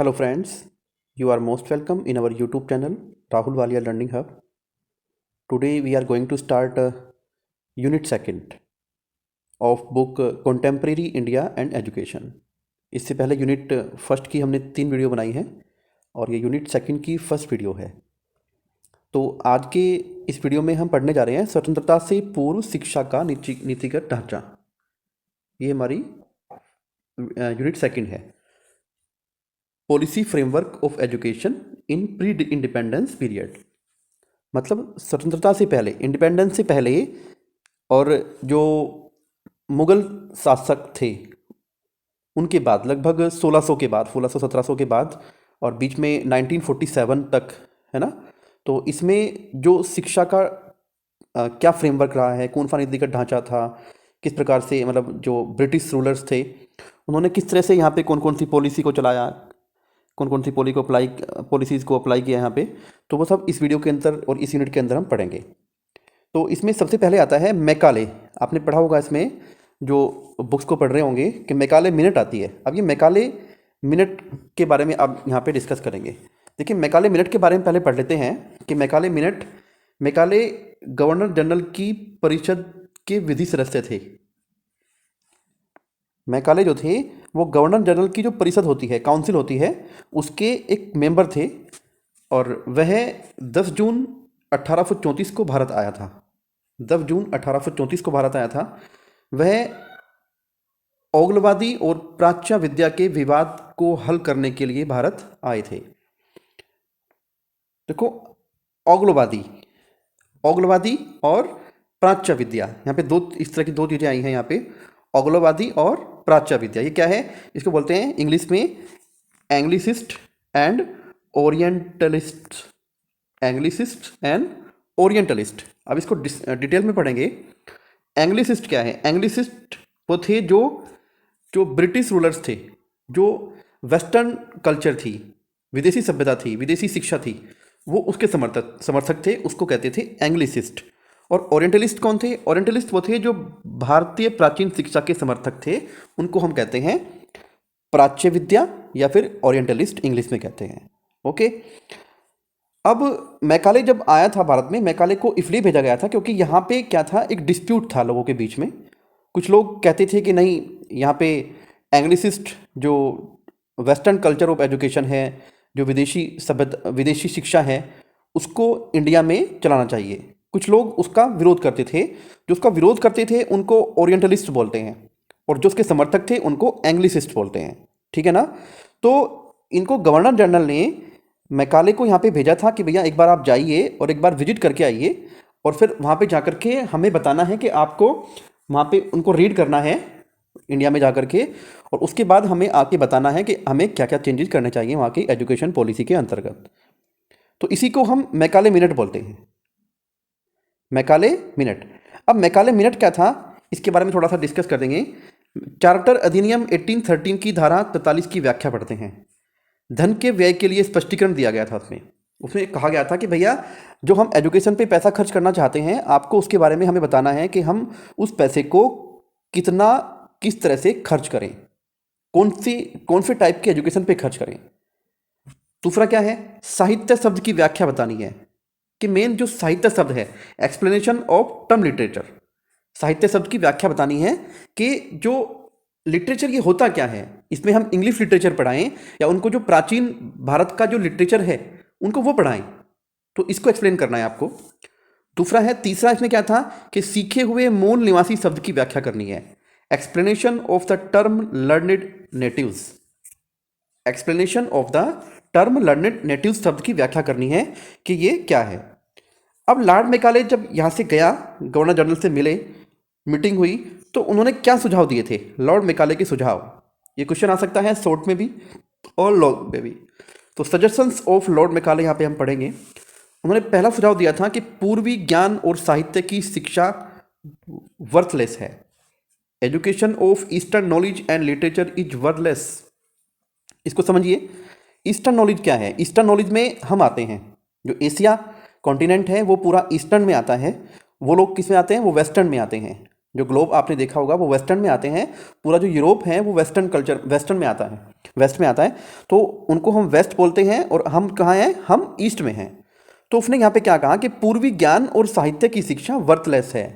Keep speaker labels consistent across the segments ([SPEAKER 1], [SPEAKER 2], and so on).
[SPEAKER 1] Hello friends, you are most welcome in our YouTube channel Rahul Walia Learning Hub. Today we are going to start Unit 2nd of book Contemporary India and Education. इससे पहले unit first की हमने 3 video बनाई हैं और ये unit 2nd की first video है। तो आज के इस वीडियो में हम पढ़ने जा रहे हैं स्वतंत्रता से पूर्व शिक्षा का नीतिगत ढांचा। ये हमारी यूनिट 2nd है, policy framework of education in pre independence period. मतलब स्वतंत्रता से पहले, इंडिपेंडेंस से पहले और जो मुग़ल शासक थे उनके बाद, लगभग 1600 के बाद, 1600-1700 के बाद और बीच में 1947 तक, है ना। तो इसमें जो शिक्षा का क्या फ्रेमवर्क रहा है, कौन सा नीतिगत ढांचा था, किस प्रकार से, मतलब जो ब्रिटिश रूलर्स थे उन्होंने किस तरह से यहाँ पे कौन कौन सी पॉलिसी को चलाया, कौन कौन सी पॉलिसीज़ को अप्लाई किया यहाँ पे, तो वो सब इस वीडियो के अंदर और इस यूनिट के अंदर हम पढ़ेंगे। तो इसमें सबसे पहले आता है मैकाले। आपने पढ़ा होगा इसमें, जो बुक्स को पढ़ रहे होंगे, कि मैकाले मिनट आती है। अब ये मैकाले मिनट के बारे में अब यहाँ पे डिस्कस करेंगे। देखिए, मैकाले मिनट के बारे में पहले पढ़ लेते हैं कि मैकाले गवर्नर जनरल की परिषद के विधि सदस्य थे। मैकाले जो थे वो गवर्नर जनरल की जो परिषद होती है, काउंसिल होती है, उसके एक मेंबर थे और वह 10 जून 1834 को भारत आया था। 10 जून 1834 को भारत आया था। वह ओगलवादी और प्राच्य विद्या के विवाद को हल करने के लिए भारत आए थे। देखो, ओगलवादी और प्राच्य विद्या, यहाँ पे इस तरह की दो चीज़ें आई हैं यहाँ पे, ओगलवादी और प्राच्य विद्या। ये क्या है? इसको बोलते हैं इंग्लिश में एंग्लिसिस्ट एंड ओरिएंटलिस्ट। अब इसको डिटेल में पढ़ेंगे। एंग्लिसिस्ट क्या है? एंग्लिसिस्ट वो थे जो ब्रिटिश रूलर्स थे, जो वेस्टर्न कल्चर थी, विदेशी सभ्यता थी, विदेशी शिक्षा थी, वो उसके समर्थक थे, उसको कहते थे एंग्लिसिस्ट। और ओरिएंटलिस्ट कौन थे? ओरिएंटलिस्ट वो थे जो भारतीय प्राचीन शिक्षा के समर्थक थे, उनको हम कहते हैं प्राच्य विद्या या फिर ओरिएंटलिस्ट इंग्लिश में कहते हैं। ओके। अब मैकाले जब आया था भारत में, मैकाले को इसलिए भेजा गया था क्योंकि यहाँ पे क्या था, एक डिस्प्यूट था लोगों के बीच में। कुछ लोग कहते थे कि नहीं, यहाँ पे एंग्लिसिस्ट जो वेस्टर्न कल्चर ऑफ एजुकेशन है, जो विदेशी शिक्षा है, उसको इंडिया में चलाना चाहिए। कुछ लोग उसका विरोध करते थे। जो उसका विरोध करते थे उनको ओरिएंटलिस्ट बोलते हैं और जो उसके समर्थक थे उनको एंग्लिसिस्ट बोलते हैं। ठीक है ना। तो इनको गवर्नर जनरल ने मैकाले को यहाँ पे भेजा था कि भैया एक बार आप जाइए और एक बार विजिट करके आइए और फिर वहाँ पे जा करके हमें बताना है कि आपको वहाँ पे उनको रीड करना है इंडिया में जा करके, और उसके बाद हमें आके बताना है कि हमें क्या क्या चेंजेस करने चाहिए वहाँ की एजुकेशन पॉलिसी के अंतर्गत। तो इसी को हम मैकाले मिनट बोलते हैं, मैकाले मिनट। अब मैकाले मिनट क्या था, इसके बारे में थोड़ा सा डिस्कस कर देंगे। चार्टर अधिनियम 1813 की धारा 43 की व्याख्या पढ़ते हैं। धन के व्यय के लिए स्पष्टीकरण दिया गया था। उसमें कहा गया था कि भैया जो हम एजुकेशन पे पैसा खर्च करना चाहते हैं, आपको उसके बारे में हमें बताना है कि हम उस पैसे को किस तरह से खर्च करें, कौन से टाइप के एजुकेशन पे खर्च करें। दूसरा क्या है, साहित्य शब्द की व्याख्या बतानी है कि मेन जो साहित्य शब्द है, एक्सप्लेनेशन ऑफ टर्म लिटरेचर, साहित्य शब्द की व्याख्या बतानी है कि जो लिटरेचर ये होता क्या है। इसमें हम इंग्लिश लिटरेचर पढ़ाएं या उनको जो प्राचीन भारत का जो लिटरेचर है उनको वो पढ़ाएं, तो इसको एक्सप्लेन करना है आपको। तीसरा इसमें क्या था कि सीखे हुए मूल निवासी शब्द की व्याख्या करनी है, explanation of the term learned natives. Explanation of the term learned natives शब्द की व्याख्या करनी है कि ये क्या है। अब लॉर्ड मैकाले जब यहाँ से गया, गवर्नर जनरल से मिले, मीटिंग हुई, तो उन्होंने क्या सुझाव दिए थे, लॉर्ड मैकाले के सुझाव। ये क्वेश्चन आ सकता है शॉर्ट में भी और लॉन्ग में भी। तो सजेशंस ऑफ लॉर्ड मैकाले यहाँ पे हम पढ़ेंगे। उन्होंने पहला सुझाव दिया था कि पूर्वी ज्ञान और साहित्य की शिक्षा वर्थलेस है। Education of eastern knowledge and literature is worthless. इसको समझिए, ईस्टर्न नॉलेज क्या है। ईस्टर्न नॉलेज में हम आते हैं, जो एशिया कॉन्टिनेंट है वो पूरा ईस्टर्न में आता है, वो लोग किस में आते हैं, वो वेस्टर्न में आते हैं। जो ग्लोब आपने देखा होगा वो वेस्टर्न में आते हैं, पूरा जो यूरोप है वो वेस्टर्न कल्चर, वेस्टर्न में आता है, वेस्ट में आता है, तो उनको हम वेस्ट बोलते हैं, और हम कहाँ हैं, हम ईस्ट में हैं। तो उसने यहाँ पे क्या कहा कि पूर्वी ज्ञान और साहित्य की शिक्षा वर्थलेस है,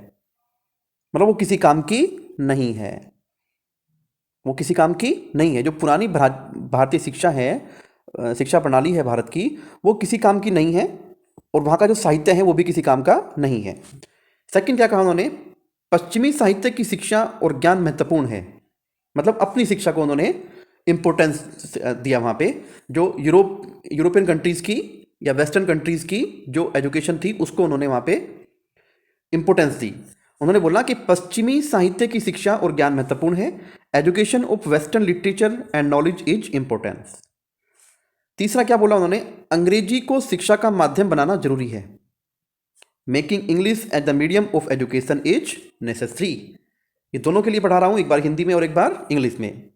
[SPEAKER 1] मतलब वो किसी काम की नहीं है, वो किसी काम की नहीं है। जो पुरानी भारतीय शिक्षा है, शिक्षा प्रणाली है भारत की, वो किसी काम की नहीं है, और वहाँ का जो साहित्य है वो भी किसी काम का नहीं है। सेकंड क्या कहा उन्होंने, पश्चिमी साहित्य की शिक्षा और ज्ञान महत्वपूर्ण है, मतलब अपनी शिक्षा को उन्होंने इम्पोर्टेंस दिया वहाँ पे। जो यूरोपियन कंट्रीज़ की या वेस्टर्न कंट्रीज़ की जो एजुकेशन थी उसको उन्होंने वहाँ पे इम्पोर्टेंस दी। उन्होंने बोला कि पश्चिमी साहित्य की शिक्षा और ज्ञान महत्वपूर्ण है, education of western literature and knowledge is importance. तीसरा क्या बोला उन्होंने, अंग्रेजी को शिक्षा का माध्यम बनाना जरूरी है, making English at the medium of education is necessary. ये दोनों के लिए पढ़ा रहा हूं, एक बार हिंदी में और एक बार इंग्लिश में।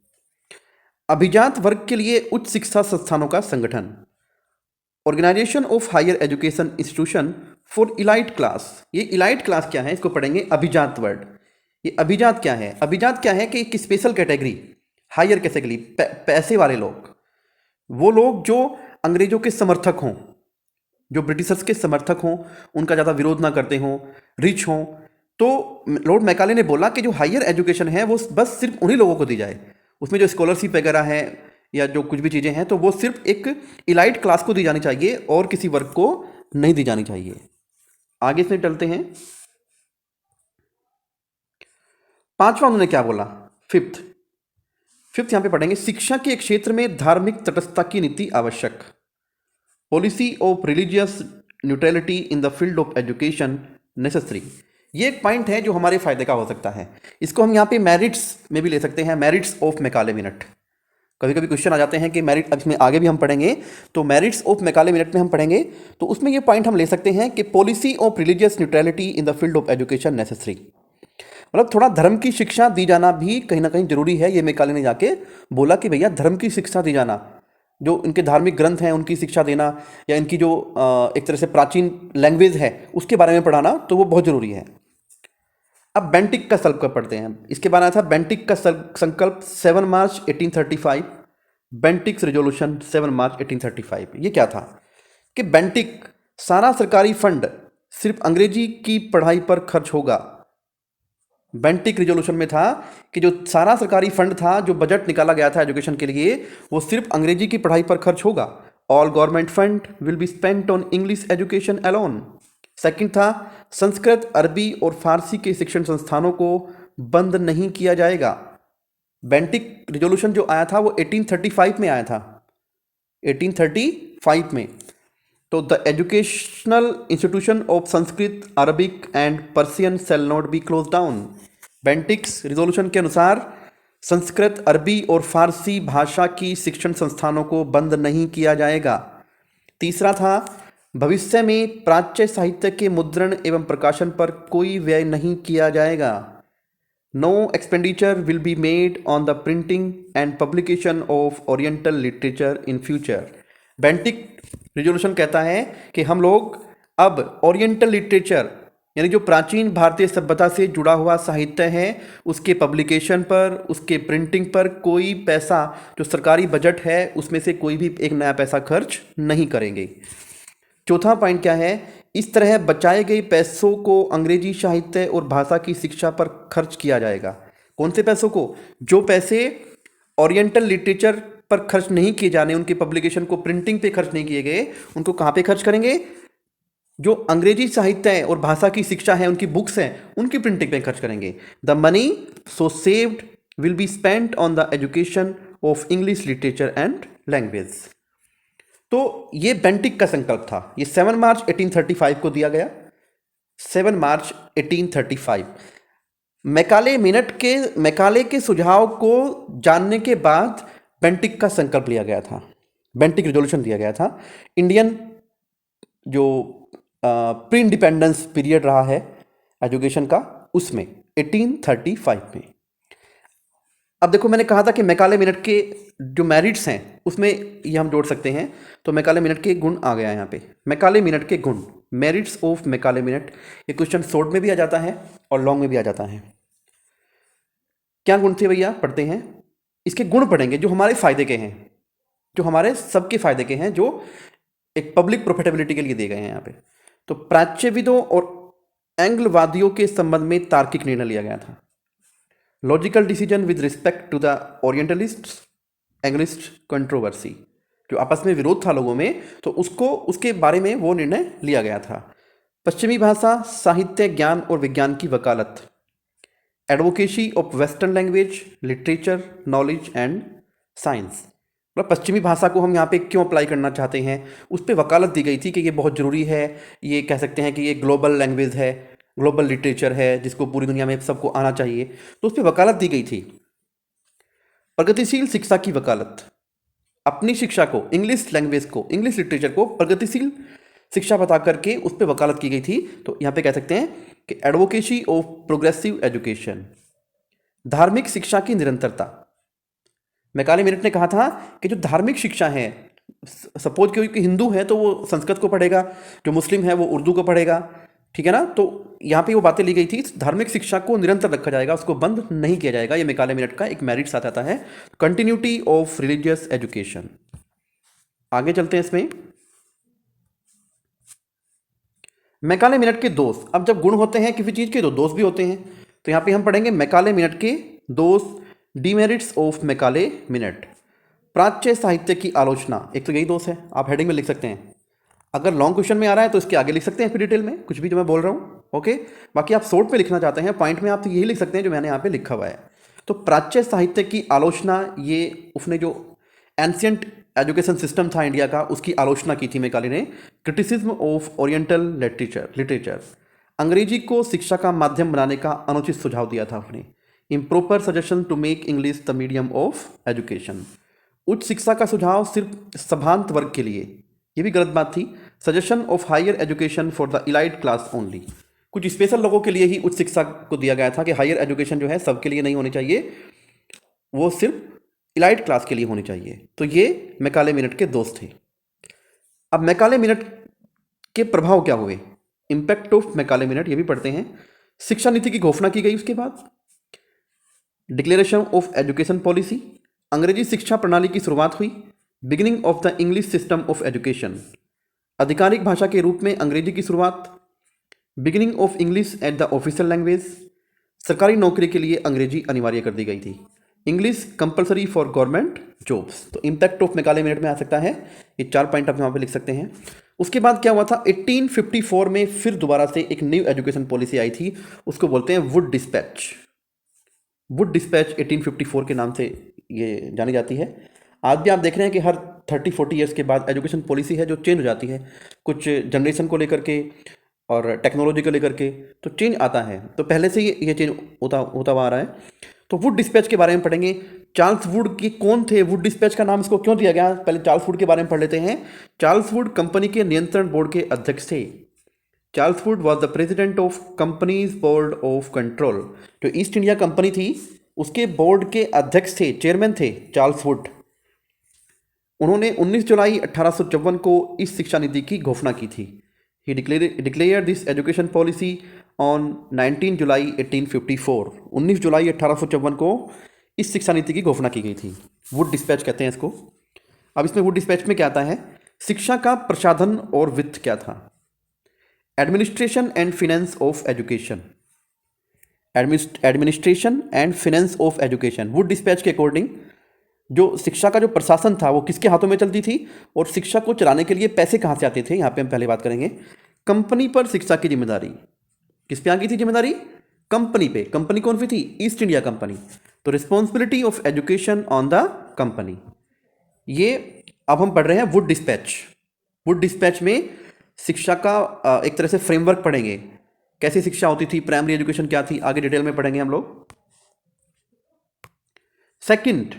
[SPEAKER 1] अभिजात वर्ग के लिए उच्च शिक्षा संस्थानों का संगठन, organisation of higher education institution for elite class. ये इलाइट क्लास क्या है, इसको पढ़ेंगे अभिजात वर्ग। ये अभिजात क्या है, अभिजात क्या है कि एक स्पेशल कैटेगरी, हायर कैटेगरी, पैसे वाले लोग, वो लोग जो अंग्रेजों के समर्थक हों, जो ब्रिटिशर्स के समर्थक हों, उनका ज़्यादा विरोध ना करते हों, रिच हों। तो लॉर्ड मैकाले ने बोला कि जो हायर एजुकेशन है वो बस सिर्फ उन्हीं लोगों को दी जाए, उसमें जो स्कॉलरशिप वगैरह है या जो कुछ भी चीज़ें हैं तो वो सिर्फ एक इलाइट क्लास को दी जानी चाहिए और किसी वर्ग को नहीं दी जानी चाहिए। आगे से चलते हैं। पांचवा उन्होंने क्या बोला, फिफ्थ यहां पे पढ़ेंगे, शिक्षा के क्षेत्र में धार्मिक तटस्थता की नीति आवश्यक, policy of religious neutrality in the field of education necessary. ये एक पॉइंट है जो हमारे फायदे का हो सकता है। इसको हम यहाँ पे मेरिट्स में भी ले सकते हैं, मेरिट्स ऑफ मैकाले मिनट। कभी कभी क्वेश्चन आ जाते हैं कि मेरिट, अब इसमें आगे भी हम पढ़ेंगे, तो मेरिट्स ऑफ मैकाले मिनट में हम पढ़ेंगे, तो उसमें ये पॉइंट हम ले सकते हैं कि policy of religious neutrality in the field of education necessary, मतलब थोड़ा धर्म की शिक्षा दी जाना भी कहीं ना कहीं जरूरी है। ये मैकाले ने जाके बोला कि भैया धर्म की शिक्षा दी जाना, जो इनके धार्मिक ग्रंथ हैं उनकी शिक्षा देना, या इनकी जो एक तरह से प्राचीन लैंग्वेज है उसके बारे में पढ़ाना, तो वो बहुत जरूरी है। अब बेंटिक का संकल्प पढ़ते हैं। इसके बाद आया था बेंटिक का संकल्प 7 मार्च 1835, बेंटिक्स रेजोल्यूशन 7 मार्च 1835। ये क्या था कि बेंटिक, सारा सरकारी फंड सिर्फ अंग्रेजी की पढ़ाई पर खर्च होगा। बेंटिक रिजोल्यूशन में था कि जो सारा सरकारी फंड था, जो बजट निकाला गया था एजुकेशन के लिए, वो सिर्फ अंग्रेजी की पढ़ाई पर खर्च होगा। All government fund will be spent on English education alone. Second था, संस्कृत, अरबी और फारसी के शिक्षण संस्थानों को बंद नहीं किया जाएगा। बेंटिक रिजोल्यूशन जो आया था वो 1835 में आया था, 1835 में। तो the educational institution of Sanskrit, Arabic and Persian shall not be close down. Bentinck's resolution के अनुसार संस्कृत, अरबी और फारसी भाषा की शिक्षण संस्थानों को बंद नहीं किया जाएगा। तीसरा था, भविष्य में प्राच्य साहित्य के मुद्रण एवं प्रकाशन पर कोई व्यय नहीं किया जाएगा। No expenditure will be made on the printing and publication of oriental literature in future. Bentinck resolution कहता है कि हम लोग अब ओरिएंटल लिटरेचर, यानी जो प्राचीन भारतीय सभ्यता से जुड़ा हुआ साहित्य है, उसके पब्लिकेशन पर, उसके प्रिंटिंग पर कोई पैसा, जो सरकारी बजट है उसमें से कोई भी एक नया पैसा खर्च नहीं करेंगे। चौथा पॉइंट क्या है, इस तरह बचाए गए पैसों को अंग्रेजी साहित्य और भाषा की शिक्षा पर खर्च किया जाएगा। कौन से पैसों को, जो पैसे ओरिएंटल लिटरेचर पर खर्च नहीं किए जाने, उनके पब्लिकेशन को, प्रिंटिंग पे खर्च नहीं किए गए, उनको कहाँ पे खर्च करेंगे, जो अंग्रेजी साहित्य है और भाषा की शिक्षा है, उनकी बुक्स हैं, उनकी प्रिंटिंग पे खर्च करेंगे। The money so saved will be spent on the education of English literature and language. तो ये बेंटिक का संकल्प था, ये 7 मार्च 1835 को दिया गया, 7 मार्च 1835। मैकाले के सुझाव को जानने के बाद बेंटिक का संकल्प लिया गया था, बेंटिक रिजोल्यूशन दिया गया था। इंडियन जो प्री इंडिपेंडेंस पीरियड रहा है एजुकेशन का, उसमें 1835 में। अब देखो, मैंने कहा था कि मैकाले मिनट के जो मेरिट्स हैं उसमें ये हम जोड़ सकते हैं, तो मैकाले मिनट के गुण आ गया यहाँ पे। मैकाले मिनट के गुण, मेरिट्स ऑफ मैकाले मिनट। ये क्वेश्चन शॉर्ट में भी आ जाता है और लॉन्ग में भी आ जाता है। क्या गुण थे भैया, पढ़ते हैं। इसके गुण पढ़ेंगे जो हमारे फायदे के हैं, जो हमारे सबके फायदे के हैं, जो एक पब्लिक प्रॉफिटेबिलिटी के लिए दिए गए हैं यहाँ पे। तो प्राच्यविदों और एंग्लवादियों के संबंध में तार्किक निर्णय लिया गया था। Logical decision with respect to the orientalist anglicist controversy, जो आपस में विरोध था लोगों में, तो उसके बारे में वो निर्णय लिया गया था। पश्चिमी भाषा, साहित्य, ज्ञान और विज्ञान की वकालत, advocacy of western language, literature, knowledge and science. मतलब पश्चिमी भाषा को हम यहाँ पे क्यों अप्लाई करना चाहते हैं, उस पर वकालत दी गई थी कि ये बहुत ज़रूरी है, ये कह सकते हैं कि ये ग्लोबल लैंग्वेज है, ग्लोबल लिटरेचर है, जिसको पूरी दुनिया में सबको आना चाहिए, तो उस पर वकालत दी गई थी। प्रगतिशील शिक्षा की वकालत, अपनी शिक्षा को, इंग्लिश लैंग्वेज को, इंग्लिश लिटरेचर को प्रगतिशील शिक्षा बता करके उस पर वकालत की गई थी। तो यहाँ पे कह सकते हैं कि एडवोकेसी ऑफ प्रोग्रेसिव एजुकेशन। धार्मिक शिक्षा की निरंतरता, मैकाले मिनट ने कहा था कि जो धार्मिक शिक्षा है, सपोज कोई हिंदू है तो वो संस्कृत को पढ़ेगा, जो मुस्लिम है वो उर्दू को पढ़ेगा, ठीक है ना। तो यहाँ पे वो बातें ली गई थी, धार्मिक शिक्षा को निरंतर रखा जाएगा, उसको बंद नहीं किया जाएगा। ये मैकाले मिनट का एक मेरिट साथ आता है, कंटिन्यूटी ऑफ रिलीजियस एजुकेशन। आगे चलते हैं इसमें। मैकाले मिनट के दोष, अब जब गुण होते हैं किसी चीज़ के तो दोष भी होते हैं, तो यहाँ पे हम पढ़ेंगे मैकाले मिनट के दोष, डीमेरिट्स ऑफ मैकाले मिनट। प्राच्य साहित्य की आलोचना, एक तो यही दोष है, आप हेडिंग में लिख सकते हैं। अगर लॉन्ग क्वेश्चन में आ रहा है तो इसके आगे लिख सकते हैं फिर डिटेल में, कुछ भी जो मैं बोल रहा हूँ, ओके। बाकी आप शॉर्ट में लिखना चाहते हैं, पॉइंट में आप तो यही लिख सकते हैं जो मैंने यहाँ पे लिखा हुआ है। तो प्राच्य साहित्य की आलोचना, ये उसने जो एंशियंट एजुकेशन सिस्टम था इंडिया का, उसकी आलोचना की थी मैकाले ने। क्रिटिसिज्म ऑफ ओरिएंटल लिटरेचर, अंग्रेजी को शिक्षा का माध्यम बनाने का अनुचित सुझाव दिया था उसने। Improper suggestion to make English the medium of education, उच्च शिक्षा का सुझाव सिर्फ सभांत वर्ग के लिए, ये भी गलत बात थी। Suggestion of higher education for the elite class only, कुछ स्पेशल लोगों के लिए ही उच्च शिक्षा को दिया गया था कि हायर एजुकेशन जो है सबके लिए नहीं होनी चाहिए, वो सिर्फ इलाइट क्लास के लिए होनी चाहिए। तो ये मैकाले मिनट के दोस्त थे। अब मैकाले मिनट के प्रभाव क्या हुए, इंपैक्ट ऑफ मैकाले मिनट, ये भी पढ़ते हैं। शिक्षा नीति की घोषणा की गई, उसके बाद डिक्लेरेशन ऑफ एजुकेशन पॉलिसी, अंग्रेजी शिक्षा प्रणाली की शुरुआत हुई। Beginning of the English system of education, आधिकारिक भाषा के रूप में अंग्रेजी की शुरुआत। Beginning of English at the official language, सरकारी नौकरी के लिए अंग्रेजी अनिवार्य कर दी गई थी। English compulsory for government jobs. तो इम्पैक्ट ऑफ मैकाले मिनट में आ सकता है, ये 4 पॉइंट आप यहाँ पे लिख सकते हैं। उसके बाद क्या हुआ था, 1854 में फिर दोबारा से एक न्यू एजुकेशन पॉलिसी आई थी, उसको बोलते हैं वुड डिस्पैच। वुड डिस्पैच 1854 के नाम से ये जानी जाती है। आज भी आप देख रहे हैं कि हर 30-40 ईयर्स के बाद एजुकेशन पॉलिसी है जो चेंज हो जाती है, कुछ जनरेशन को लेकर के और टेक्नोलॉजी को लेकर के, तो चेंज आता है। तो पहले से ये चेंज होता हुआ आ रहा है। तो वुड डिस्पैच के बारे में पढ़ेंगे। चार्ल्स वुड के कौन थे, वुड डिस्पैच का नाम इसको क्यों दिया गया, पहले चार्ल्स वुड के बारे में पढ़ लेते हैं। चार्ल्स वुड कंपनी के नियंत्रण बोर्ड के अध्यक्ष थे। Charles Wood was the president of companies board of control, जो ईस्ट इंडिया कंपनी थी उसके बोर्ड के अध्यक्ष थे, चेयरमैन थे चार्ल्स वुड। उन्होंने 19 जुलाई 1854 को इस शिक्षा नीति की घोषणा की थी। He declare this education policy on 19 जुलाई 1854। 19 जुलाई 1854 को इस शिक्षा नीति की घोषणा की गई थी। वुड डिस्पैच कहते हैं इसको। अब इसमें वुड डिस्पैच में क्या आता है, शिक्षा का प्रसाधन और वित्त क्या था। Administration and finance of education, administration and finance of education. Would dispatch के अकॉर्डिंग जो शिक्षा का जो प्रशासन था वो किसके हाथों में चलती थी, और शिक्षा को चलाने के लिए पैसे कहाँ से आते थे, यहाँ पे हम पहले बात करेंगे। कंपनी पर शिक्षा की जिम्मेदारी, किस पे आ गई थी जिम्मेदारी, कंपनी पे। कंपनी कौन सी थी, ईस्ट इंडिया कंपनी। तो responsibility of education on the company, ये अब हम पढ़ रहे हैं वुड डिस्पैच। वुड डिस्पैच में शिक्षा का एक तरह से फ्रेमवर्क पढ़ेंगे, कैसी शिक्षा होती थी, प्राइमरी एजुकेशन क्या थी, आगे डिटेल में पढ़ेंगे हम लोग। सेकंड,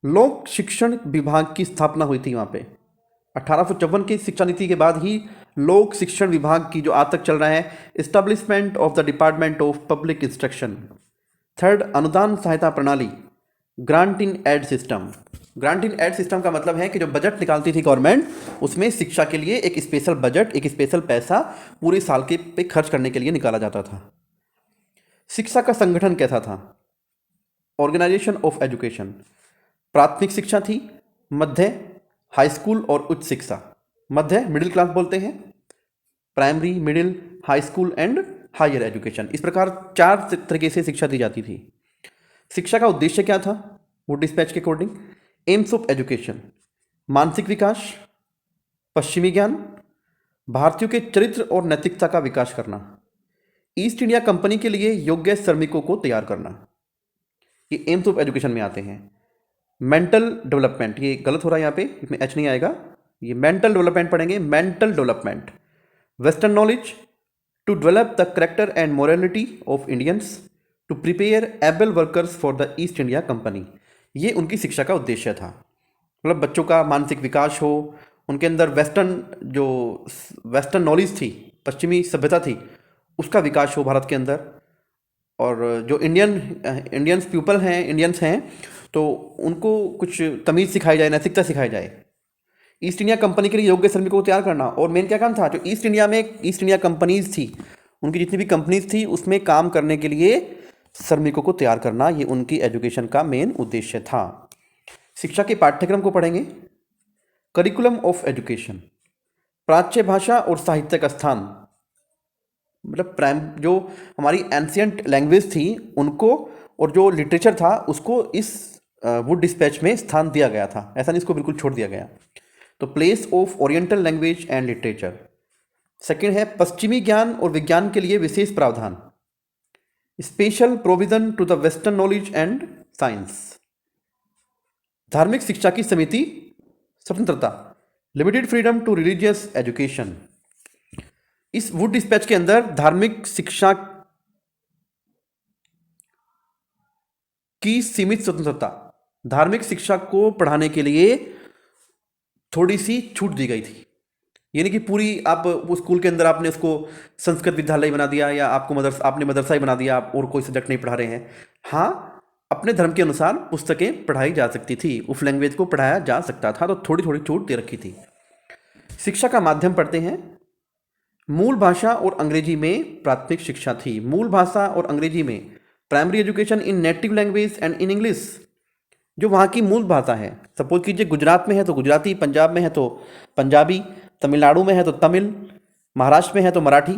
[SPEAKER 1] लोक शिक्षण विभाग की स्थापना हुई थी वहाँ पे। 1854 की शिक्षा नीति के बाद ही लोक शिक्षण विभाग की, जो आज तक चल रहा है, establishment of the department of public instruction. Third, अनुदान सहायता प्रणाली, grant in aid system. Grant in aid system का मतलब है कि जो बजट निकालती थी गवर्नमेंट, उसमें शिक्षा के लिए एक स्पेशल बजट, एक स्पेशल पैसा पूरे साल के पे खर्च करने के लिए निकाला जाता था। शिक्षा का संगठन कैसा था, ऑर्गेनाइजेशन ऑफ एजुकेशन, प्राथमिक शिक्षा थी, मध्य, हाई स्कूल और उच्च शिक्षा। मध्य मिडिल क्लास बोलते हैं, primary, middle, high school and higher education. इस प्रकार 4 तरीके से शिक्षा दी जाती थी। शिक्षा का उद्देश्य क्या था वुड डिस्पैच के अकॉर्डिंग? एम्स ऑफ एजुकेशन, मानसिक विकास, पश्चिमी ज्ञान, भारतीयों के चरित्र और नैतिकता का विकास करना, ईस्ट इंडिया कंपनी के लिए योग्य श्रमिकों को तैयार करना। ये एम्स ऑफ एजुकेशन में आते हैं। मेंटल डेवलपमेंट, ये गलत हो रहा है यहाँ पे, इसमें एच नहीं आएगा, ये मेंटल डेवलपमेंट पढ़ेंगे। Mental development, western knowledge to develop the character and morality of Indians to prepare able workers for the East India Company. ये उनकी शिक्षा का उद्देश्य था। मतलब बच्चों का मानसिक विकास हो, उनके अंदर वेस्टर्न नॉलेज थी, पश्चिमी सभ्यता थी, उसका विकास हो भारत के अंदर। और जो इंडियंस पीपल हैं, इंडियंस हैं, तो उनको कुछ तमीज़ सिखाई जाए, नैतिकता सिखाई जाए। ईस्ट इंडिया कंपनी के लिए योग्य श्रमिकों को तैयार करना। और मेन क्या काम था, जो ईस्ट इंडिया कंपनीज थी, उनकी जितनी भी कंपनीज थी उसमें काम करने के लिए श्रमिकों को तैयार करना, ये उनकी एजुकेशन का मेन उद्देश्य था। शिक्षा के पाठ्यक्रम को पढ़ेंगे। करिकुलम ऑफ एजुकेशन, प्राच्य भाषा और साहित्य का स्थान, मतलब जो हमारी एंशियंट लैंग्वेज थी उनको, और जो लिटरेचर था उसको इस वुड डिस्पैच में स्थान दिया गया था, ऐसा नहीं इसको बिल्कुल छोड़ दिया गया। तो place of oriental language and literature. Second है पश्चिमी ज्ञान और विज्ञान के लिए विशेष प्रावधान, special provision to the western knowledge and science. धार्मिक शिक्षा की समिति, स्वतंत्रता, limited freedom to religious education. इस वुड डिस्पैच के अंदर धार्मिक शिक्षा की सीमित स्वतंत्रता, धार्मिक शिक्षा को पढ़ाने के लिए थोड़ी सी छूट दी गई थी। यानी कि पूरी आप वो स्कूल के अंदर आपने उसको संस्कृत विद्यालय बना दिया, या आपने मदरसा ही बना दिया, आप और कोई सब्जेक्ट नहीं पढ़ा रहे हैं। हाँ, अपने धर्म के अनुसार पुस्तकें पढ़ाई जा सकती थी, उस लैंग्वेज को पढ़ाया जा सकता था, तो थोड़ी थोड़ी छूट दे रखी थी। शिक्षा का माध्यम पढ़ते हैं। मूल भाषा और अंग्रेजी में प्राथमिक शिक्षा थी। मूल भाषा और अंग्रेजी में primary education in native language and in English, जो वहाँ की मूल भाषा है। सपोज कीजिए गुजरात में है तो गुजराती, पंजाब में है तो पंजाबी, तमिलनाडु में है तो तमिल, महाराष्ट्र में है तो मराठी।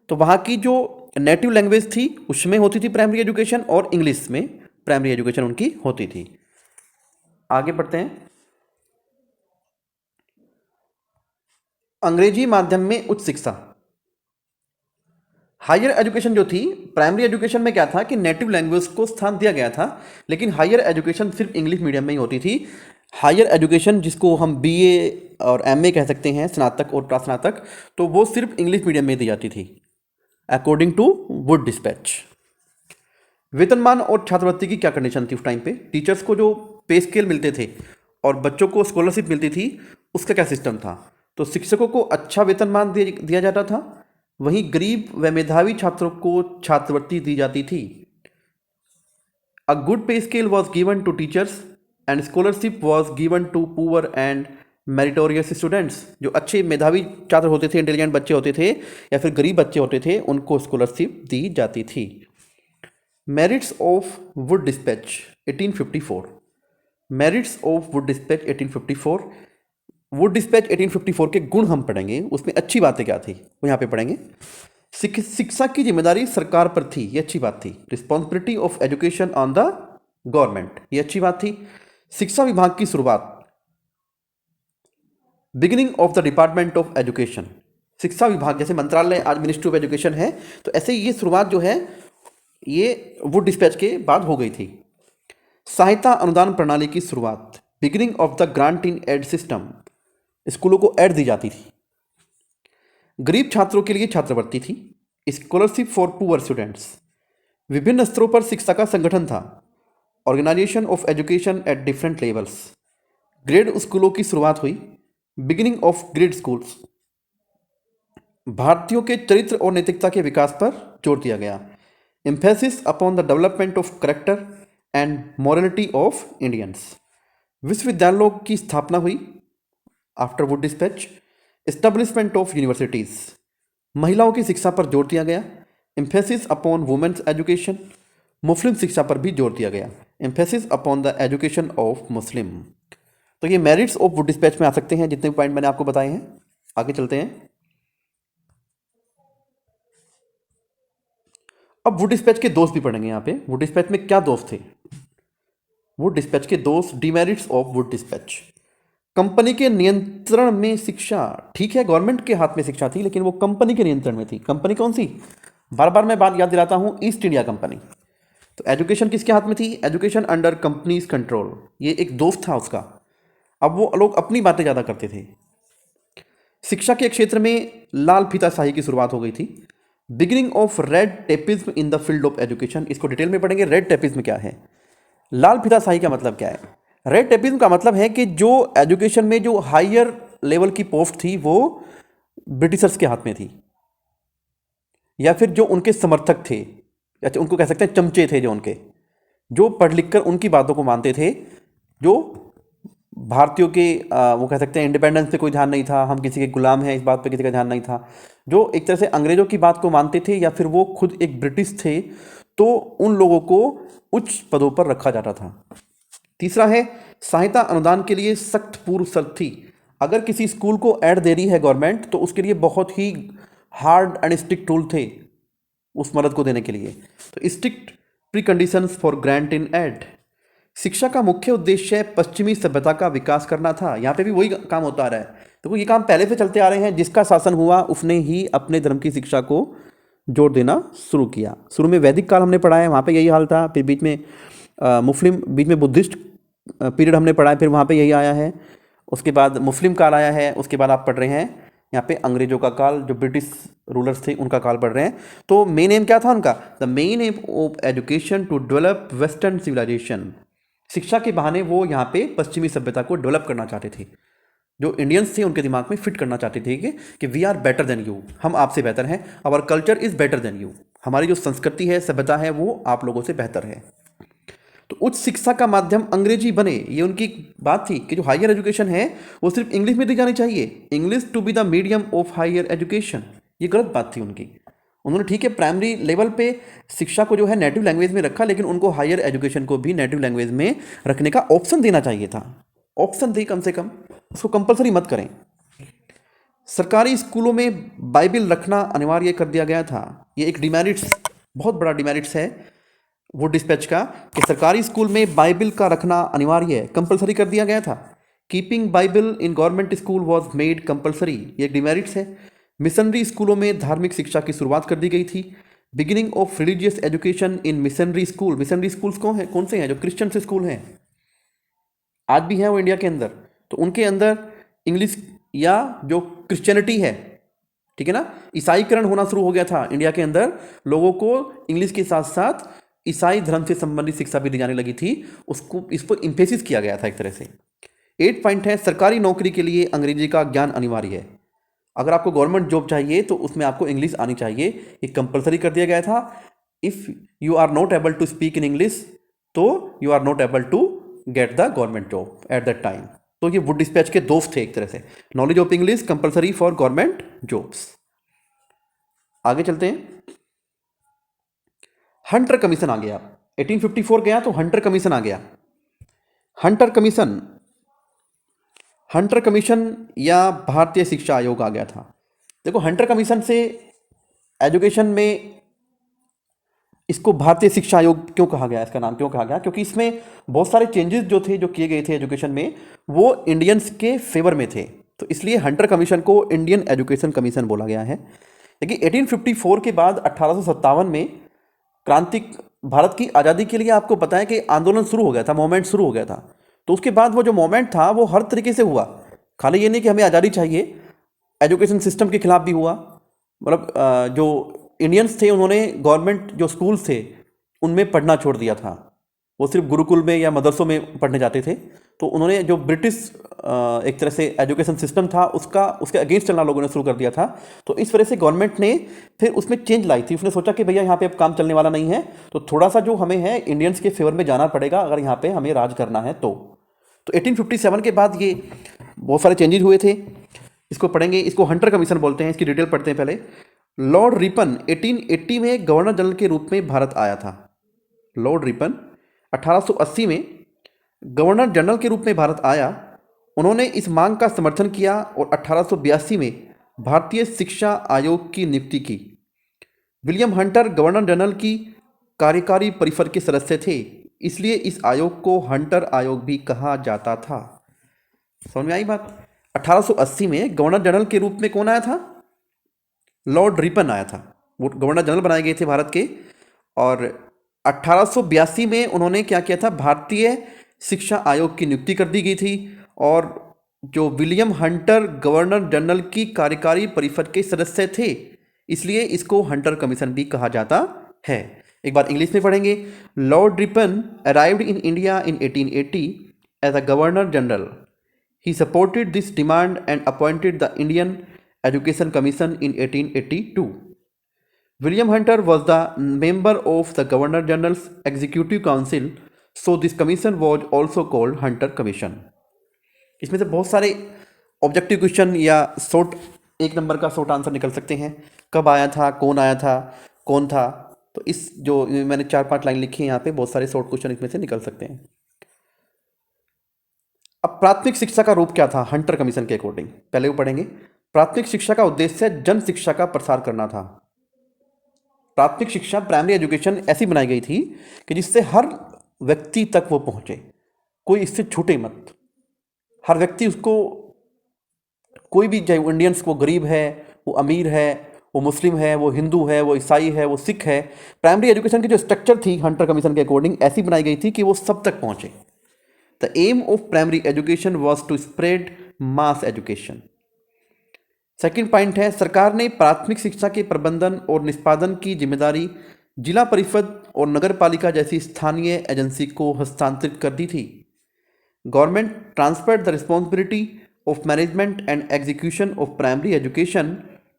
[SPEAKER 1] तो वहाँ की जो नेटिव लैंग्वेज थी उसमें होती थी प्राइमरी एजुकेशन, और इंग्लिश में प्राइमरी एजुकेशन उनकी होती थी। आगे बढ़ते हैं। अंग्रेजी माध्यम में उच्च शिक्षा। हायर एजुकेशन जो थी, प्राइमरी एजुकेशन में क्या था कि नेटिव लैंग्वेज को स्थान दिया गया था, लेकिन हायर एजुकेशन सिर्फ इंग्लिश मीडियम में ही होती थी। हायर एजुकेशन जिसको हम बीए और एमए कह सकते हैं, स्नातक और प्रास्नातक, तो वो सिर्फ इंग्लिश मीडियम में दी जाती थी अकॉर्डिंग टू वुड डिस्पैच। वेतनमान और छात्रवृत्ति की क्या कंडीशन थी उस टाइम पे? टीचर्स को जो पे स्केल मिलते थे और बच्चों को स्कॉलरशिप मिलती थी, उसका क्या सिस्टम था? तो शिक्षकों को अच्छा वेतनमान दिया जाता था, वहीं गरीब व मेधावी छात्रों को छात्रवृत्ति दी जाती थी। A good pay scale was given to teachers and scholarship was given to poor and meritorious students. जो अच्छे मेधावी छात्र होते थे, इंटेलिजेंट बच्चे होते थे, या फिर गरीब बच्चे होते थे, उनको स्कॉलरशिप दी जाती थी। Merits of Wood dispatch 1854। Merits of Wood dispatch 1854। Wood dispatch 1854 के गुण हम पढ़ेंगे, उसमें अच्छी बातें क्या थी वो यहाँ पे पढ़ेंगे। शिक्षा की जिम्मेदारी सरकार पर थी, ये अच्छी बात थी। Responsibility of education on the government, ये अच्छी बात थी। शिक्षा विभाग की शुरुआत, beginning of the department of education. शिक्षा विभाग जैसे मंत्रालय आज मिनिस्ट्री ऑफ एजुकेशन है, तो ऐसे ये शुरुआत जो है ये वुड डिस्पैच के बाद हो गई थी। सहायता अनुदान प्रणाली की शुरुआत, beginning of the grant in aid system, स्कूलों को एड दी जाती थी। गरीब छात्रों के लिए छात्रवृत्ति थी। Scholarship for poor students. विभिन्न स्तरों पर शिक्षा का संगठन था। Organisation of education at different levels. Grade स्कूलों की शुरुआत हुई, बिगिनिंग ऑफ ग्रेड स्कूल्स। भारतीयों के चरित्र और नैतिकता के विकास पर जोर दिया गया। Emphasis upon the development of character and morality of Indians. विश्वविद्यालयों की स्थापना हुई after Wood dispatch. Establishment of universities. महिलाओं की शिक्षा पर जोर दिया गया। Emphasis upon women's education. मुस्लिम शिक्षा पर भी जोर दिया गया। Emphasis upon the education of Muslim. तो ये मेरिट्स ऑफ वुड डिस्पैच में आ सकते हैं जितने पॉइंट मैंने आपको बताए हैं। आगे चलते हैं। अब वुड डिस्पैच के दोस्त भी पढ़ेंगे यहाँ पे। वुड डिस्पैच में क्या दोस्त थे? वुड डिस्पैच के दोस्त, demerits of Wood dispatch. Company के नियंत्रण में शिक्षा, ठीक है गवर्नमेंट के हाथ में शिक्षा थी लेकिन वो कंपनी के नियंत्रण में थी। कंपनी कौन सी? बार बार मैं बात याद दिलाता हूं, ईस्ट इंडिया कंपनी। तो एजुकेशन किसके हाथ में थी? Education under companies control. ये एक दोस्त था उसका। अब वो लोग अपनी बातें ज़्यादा करते थे। शिक्षा के क्षेत्र में लाल फीताशाही की शुरुआत हो गई थी। Beginning of red tapism in the field of education. इसको डिटेल में पढ़ेंगे। रेड टेपिज्म क्या है? लाल फीताशाही का मतलब क्या है? रेड टेपिज्म का मतलब है कि जो एजुकेशन में जो हायर लेवल की पोस्ट थी वो ब्रिटिशर्स के हाथ में थी, या फिर जो उनके समर्थक थे, या उनको कह सकते हैं चमचे थे, जो उनके जो पढ़ लिख कर उनकी बातों को मानते थे, जो भारतीयों के वो कह सकते हैं इंडिपेंडेंस पे कोई ध्यान नहीं था, हम किसी के गुलाम हैं इस बात पे किसी का ध्यान नहीं था, जो एक तरह से अंग्रेजों की बात को मानते थे या फिर वो खुद एक ब्रिटिश थे, तो उन लोगों को उच्च पदों पर रखा जाता था। तीसरा है सहायता अनुदान के लिए सख्त पूर्व शर्त थी। अगर किसी स्कूल को ऐड दे रही है गवर्नमेंट तो उसके लिए बहुत ही हार्ड एंड स्ट्रिक्ट रूल थे उस मदद को देने के लिए। तो strict preconditions for grant in aid. शिक्षा का मुख्य उद्देश्य पश्चिमी सभ्यता का विकास करना था। यहाँ पे भी वही काम होता आ रहा है। तो ये काम पहले से चलते आ रहे हैं। जिसका शासन हुआ उसने ही अपने धर्म की शिक्षा को जोर देना शुरू किया। शुरू में वैदिक काल हमने पढ़ा है, वहाँ पे यही हाल था। फिर बीच में मुस्लिम, बीच में बुद्धिस्ट पीरियड हमने पढ़ा है, फिर वहाँ पे यही आया है। उसके बाद मुस्लिम काल आया है। उसके बाद आप पढ़ रहे हैं यहाँ पे अंग्रेजों का काल, जो ब्रिटिश रूलर्स थे उनका काल पढ़ रहे हैं। तो मेन एम क्या था उनका? The main aim of education to develop western civilisation. शिक्षा के बहाने वो यहाँ पे पश्चिमी सभ्यता को डेवलप करना चाहते थे। जो इंडियंस थे उनके दिमाग में फिट करना चाहते थे कि we are better than you, हम आपसे बेहतर हैं, our culture is better than you, हमारी जो संस्कृति है, सभ्यता है, वो आप लोगों से बेहतर है। तो उच्च शिक्षा का माध्यम अंग्रेजी बने, ये उनकी बात थी कि जो हायर एजुकेशन है वो सिर्फ इंग्लिश में दी जानी चाहिए। English to be the medium of higher education, ये गलत बात थी उनकी। उन्होंने ठीक है प्राइमरी लेवल पे शिक्षा को जो है नेटिव लैंग्वेज में रखा, लेकिन उनको हायर एजुकेशन को भी नेटिव लैंग्वेज में रखने का ऑप्शन देना चाहिए था। ऑप्शन दे कम से कम, उसको कंपलसरी मत करें। सरकारी स्कूलों में बाइबिल रखना अनिवार्य कर दिया गया था। ये एक डिमेरिट्स, बहुत बड़ा डिमेरिट्स है वुड डिस्पैच का, कि सरकारी स्कूल में बाइबिल का रखना अनिवार्य है, कंपलसरी कर दिया गया था। Keeping Bible in government school was made compulsory, ये एक डिमेरिट्स है। मिशनरी स्कूलों में धार्मिक शिक्षा की शुरुआत कर दी गई थी। Beginning of religious education in missionary school. Missionary schools कौन से हैं? जो क्रिश्चियन से स्कूल हैं, आज भी हैं वो इंडिया के अंदर। तो उनके अंदर इंग्लिश या जो क्रिश्चियनिटी है, ठीक है ना, ईसाईकरण होना शुरू हो गया था इंडिया के अंदर। लोगों को इंग्लिश के साथ साथ ईसाई धर्म से संबंधित शिक्षा भी दी जाने लगी थी। उसको इस पर इम्फेसिस किया गया था एक तरह से। 8 पॉइंट है सरकारी नौकरी के लिए अंग्रेजी का ज्ञान अनिवार्य है। अगर आपको गवर्नमेंट जॉब चाहिए तो उसमें आपको इंग्लिश आनी चाहिए, ये कंपलसरी कर दिया गया था। If you are not able to speak in English तो you are not able to get the government job at that time. तो ये वुड डिस्पैच के दोस्त थे एक तरह से। Knowledge of English compulsory for government jobs. आगे चलते हैं। हंटर कमीशन आ गया। 1854 गया तो हंटर कमीशन आ गया। हंटर कमीशन या भारतीय शिक्षा आयोग आ गया था। देखो हंटर कमीशन से एजुकेशन में इसको भारतीय शिक्षा आयोग क्यों कहा गया, इसका नाम क्यों कहा गया? क्योंकि इसमें बहुत सारे चेंजेस जो थे, जो किए गए थे एजुकेशन में, वो इंडियंस के फेवर में थे। तो इसलिए हंटर कमीशन को इंडियन एजुकेशन कमीशन बोला गया है। लेकिन 1854 के बाद 1857 में क्रांति, भारत की आज़ादी के लिए आपको पता है कि आंदोलन शुरू हो गया था, मूवमेंट शुरू हो गया था। तो उसके बाद वो जो मूवमेंट था वो हर तरीके से हुआ। खाली ये नहीं कि हमें आज़ादी चाहिए, एजुकेशन सिस्टम के खिलाफ भी हुआ। मतलब जो इंडियंस थे उन्होंने गवर्नमेंट जो स्कूल्स थे उनमें पढ़ना छोड़ दिया था। वो सिर्फ गुरुकुल में या मदरसों में पढ़ने जाते थे। तो उन्होंने जो ब्रिटिश एक तरह से एजुकेशन सिस्टम था उसके अगेंस्ट चलना लोगों ने शुरू कर दिया था। तो इस वजह से गवर्नमेंट ने फिर उसमें चेंज लाई थी। उसने सोचा कि भैया यहाँ पे अब काम चलने वाला नहीं है, तो थोड़ा सा जो हमें है इंडियंस के फेवर में जाना पड़ेगा अगर यहाँ पे हमें राज करना है तो 1857 के बाद ये बहुत सारे चेंजेस हुए थे। इसको पढ़ेंगे, इसको हंटर कमीशन बोलते हैं। इसकी डिटेल पढ़ते हैं पहले। लॉर्ड रिपन 1880 में गवर्नर जनरल के रूप में भारत आया था। लॉर्ड रिपन 1880 में गवर्नर जनरल के रूप में भारत आया। उन्होंने इस मांग का समर्थन किया और 1882 में भारतीय शिक्षा आयोग की नियुक्ति की। विलियम हंटर गवर्नर जनरल की कार्यकारी परिषद के सदस्य थे, इसलिए इस आयोग को हंटर आयोग भी कहा जाता था। समझ में आई बात? 1880 में गवर्नर जनरल के रूप में कौन आया था? लॉर्ड रिपन आया था। वो गवर्नर जनरल बनाए गए थे भारत के, और 1882 में उन्होंने क्या किया था? भारतीय शिक्षा आयोग की नियुक्ति कर दी गई थी, और जो विलियम हंटर गवर्नर जनरल की कार्यकारी परिषद के सदस्य थे, इसलिए इसको हंटर कमीशन भी कहा जाता है। एक बार इंग्लिश में पढ़ेंगे। Lord Ripon arrived in India in 1880 as a governor general. He supported this demand and appointed the Indian Education Commission in 1882. William Hunter was the member of the Governor General's Executive Council, so this commission was also called Hunter Commission. इसमें से बहुत सारे objective question या short, एक number का short answer निकल सकते हैं। कब आया था, कौन आया था, कौन था। तो इस जो मैंने 4-5 लाइन लिखी है यहाँ पे, बहुत सारे शॉर्ट क्वेश्चन इसमें से निकल सकते हैं। अब प्राथमिक शिक्षा का रूप क्या था हंटर कमीशन के अकॉर्डिंग, पहले वो पढ़ेंगे। प्राथमिक शिक्षा का उद्देश्य जन शिक्षा का प्रसार करना था। प्राथमिक शिक्षा, प्राइमरी एजुकेशन ऐसी बनाई गई थी कि जिससे हर व्यक्ति तक वो पहुंचे, कोई इससे छूटे मत। हर व्यक्ति उसको, कोई भी, चाहे वो इंडियंस, वो गरीब है, वो अमीर है, वो मुस्लिम है, वो हिंदू है, वो ईसाई है, वो सिख है, प्राइमरी एजुकेशन की जो स्ट्रक्चर थी हंटर कमीशन के अकॉर्डिंग ऐसी बनाई गई थी कि वो सब तक पहुंचे। The aim of primary education was to spread mass education. Second point है, सरकार ने प्राथमिक शिक्षा के प्रबंधन और निष्पादन की जिम्मेदारी जिला परिषद और नगर पालिका जैसी स्थानीय एजेंसी को हस्तांतरित कर दी थी। Government transferred the responsibility of management and execution of primary education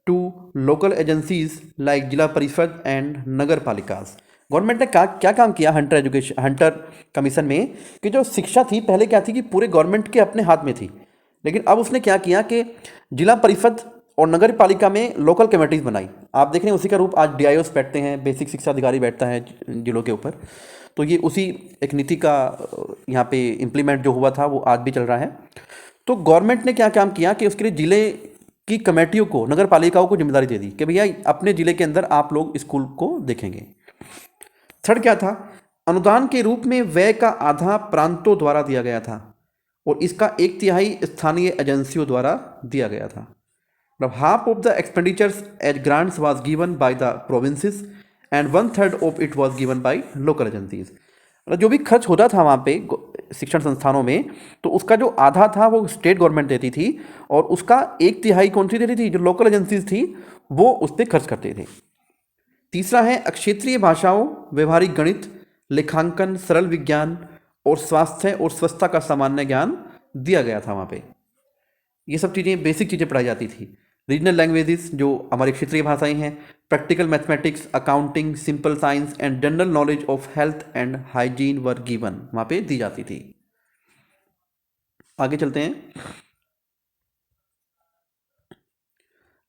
[SPEAKER 1] to local agencies like zila parishad and Nagar पालिकाज। Government ने क्या काम किया हंटर कमीशन में, कि जो शिक्षा थी पहले क्या थी कि पूरे गवर्नमेंट के अपने हाथ में थी, लेकिन अब उसने क्या किया कि जिला परिषद और नगर पालिका में लोकल कमेटीज बनाई। आप देख रहे हैं उसी का रूप आज डीआईओस बैठते हैं, बेसिक शिक्षा अधिकारी बैठता है जिलों के ऊपर। तो ये उसी एक नीति का यहाँ पे इम्प्लीमेंट जो हुआ था वो आज भी चल रहा है। तो गवर्नमेंट ने क्या काम किया कि उसके लिए जिले की कमेटियों को, नगर पालिकाओं को जिम्मेदारी दे दी कि भैया अपने जिले के अंदर आप लोग स्कूल को देखेंगे। थर्ड क्या था, अनुदान के रूप में व्यय का आधा प्रांतों द्वारा दिया गया था और इसका 1/3 स्थानीय एजेंसियों द्वारा दिया गया था। मतलब half of the expenditures as grants was given by the provinces and 1/3 of it was given by local agencies. मतलब जो भी खर्च होता था वहाँ पे शिक्षण संस्थानों में, तो उसका जो आधा था वो स्टेट गवर्नमेंट देती थी और उसका 1/3 कौन सी देती थी? जो लोकल एजेंसीज थी वो उस पर खर्च करते थे। तीसरा है, क्षेत्रीय भाषाओं, व्यवहारिक गणित, लेखांकन, सरल विज्ञान और स्वास्थ्य और स्वच्छता का सामान्य ज्ञान दिया गया था वहाँ पे। ये सब चीज़ें, बेसिक चीज़ें पढ़ाई जाती थी। रीजनल लैंग्वेजेस जो हमारी क्षेत्रीय भाषाएं हैं, practical mathematics, accounting, simple science and general knowledge of health and hygiene were given, वहाँ पे दी जाती थी। आगे चलते हैं।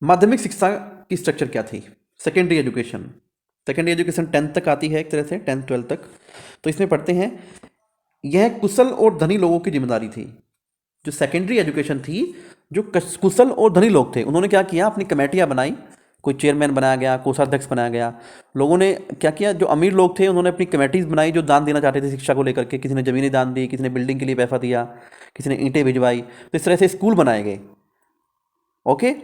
[SPEAKER 1] माध्यमिक शिक्षा की स्ट्रक्चर क्या थी? Secondary education. Secondary education 10th तक आती है, एक तरह से 10th 12th तक। तो इसमें पढ़ते हैं, यह कुशल और धनी लोगों की जिम्मेदारी थी। जो सेकेंडरी एजुकेशन थी, जो कुशल और धनी लोग थे, उन्होंने क्या किया, अपनी कमेटियां बनाई, कोई चेयरमैन बनाया गया, कोषाध्यक्ष बनाया गया। लोगों ने क्या किया, जो अमीर लोग थे उन्होंने अपनी कमेटीज बनाई जो दान देना चाहते थे शिक्षा को लेकर के। किसी ने ज़मीनें दान दी, किसी ने बिल्डिंग के लिए पैसा दिया, किसी ने ईंटें भिजवाई। तो इस तरह से स्कूल बनाए गए। ओके,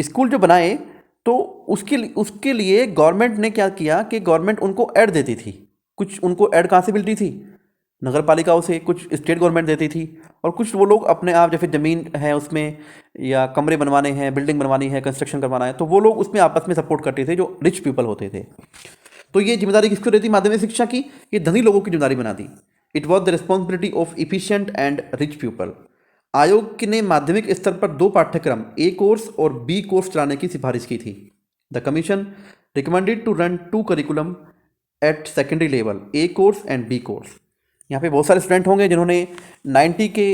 [SPEAKER 1] स्कूल जो बनाए तो उसके लिए गवर्नमेंट ने क्या किया कि गवर्नमेंट उनको ऐड देती थी। कुछ उनको ऐड कहाँ से मिलती थी? नगर पालिकाओं से, कुछ स्टेट गवर्नमेंट देती थी, और कुछ वो लोग अपने आप, जैसे ज़मीन है उसमें या कमरे बनवाने हैं, बिल्डिंग बनवानी है, कंस्ट्रक्शन करवाना है, तो वो लोग उसमें आपस में सपोर्ट करते थे जो रिच पीपल होते थे। तो ये जिम्मेदारी किसको रहती माध्यमिक शिक्षा की? ये धनी लोगों की जिम्मेदारी बना दी। It was the responsibility of efficient and rich people. आयोग ने माध्यमिक स्तर पर 2 पाठ्यक्रम, ए कोर्स और बी कोर्स चलाने की सिफारिश की थी। The commission recommended to run 2 curriculum at secondary level, A course and B course. यहाँ पे बहुत सारे स्टूडेंट होंगे जिन्होंने 90 के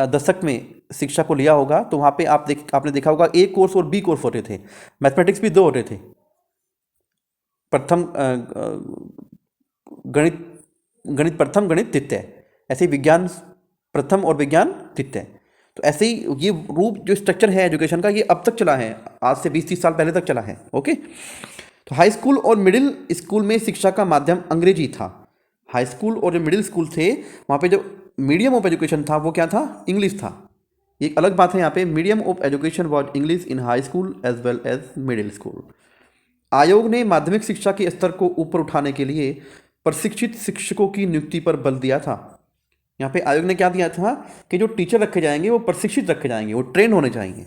[SPEAKER 1] दशक में शिक्षा को लिया होगा, तो वहाँ पे आपने देखा होगा ए कोर्स और बी कोर्स होते थे। मैथमेटिक्स भी 2 होते थे, प्रथम गणित गणित प्रथम, गणित द्वितीय, ऐसे ही विज्ञान प्रथम और विज्ञान द्वितीय। तो ऐसे ही ये रूप जो स्ट्रक्चर है एजुकेशन का, ये अब तक चला है, आज से 20-30 साल पहले तक चला है। ओके, तो हाई स्कूल और मिडिल स्कूल में शिक्षा का माध्यम अंग्रेजी था। हाई स्कूल और जो मिडिल स्कूल थे वहाँ पे जो मीडियम ऑफ एजुकेशन था वो क्या था, इंग्लिश था। एक अलग बात है यहाँ पे, medium of education was English in high school as well as middle school. आयोग ने माध्यमिक शिक्षा के स्तर को ऊपर उठाने के लिए प्रशिक्षित शिक्षकों की नियुक्ति पर बल दिया था। यहाँ पे आयोग ने क्या दिया था कि जो टीचर रखे जाएंगे वो प्रशिक्षित रखे जाएंगे, वो ट्रेन होने चाहिए।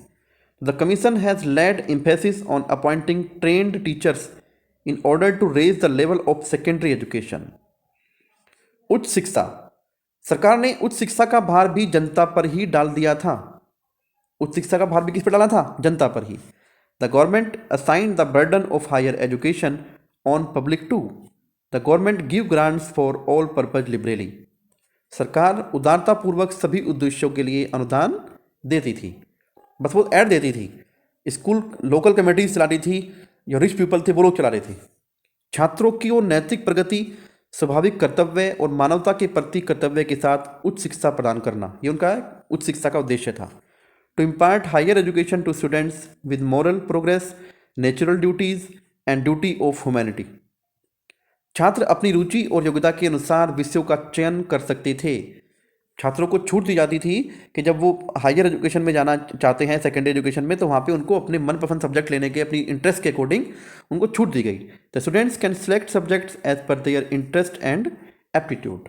[SPEAKER 1] The commission has laid emphasis on appointing trained teachers in order to raise the level of secondary education. उच्च शिक्षा, सरकार ने उच्च शिक्षा का भार भी जनता पर ही डाल दिया था। उच्च शिक्षा का भार भी किस पर डाला था, जनता पर ही। The government assigned the burden of higher education on public too. The government give grants for all purpose liberally. सरकार उदारतापूर्वक सभी उद्देश्यों के लिए अनुदान देती थी, बस वो ऐड देती थी। स्कूल लोकल कमेटीज चलाती थी, जो रिच पीपल थे वो लोग चला रहे थे। छात्रों की और नैतिक प्रगति, स्वाभाविक कर्तव्य और मानवता के प्रति कर्तव्य के साथ उच्च शिक्षा प्रदान करना, ये उनका उच्च शिक्षा का उद्देश्य था। To impart higher education to students with moral progress, natural duties and duty of humanity. छात्र अपनी रुचि और योग्यता के अनुसार विषयों का चयन कर सकते थे। छात्रों को छूट दी जाती थी कि जब वो हायर एजुकेशन में जाना चाहते हैं, सेकेंडरी एजुकेशन में, तो वहाँ पे उनको अपने मनपसंद सब्जेक्ट लेने के, अपनी इंटरेस्ट के अकॉर्डिंग उनको छूट दी गई। The students can select subjects as per their interest and aptitude.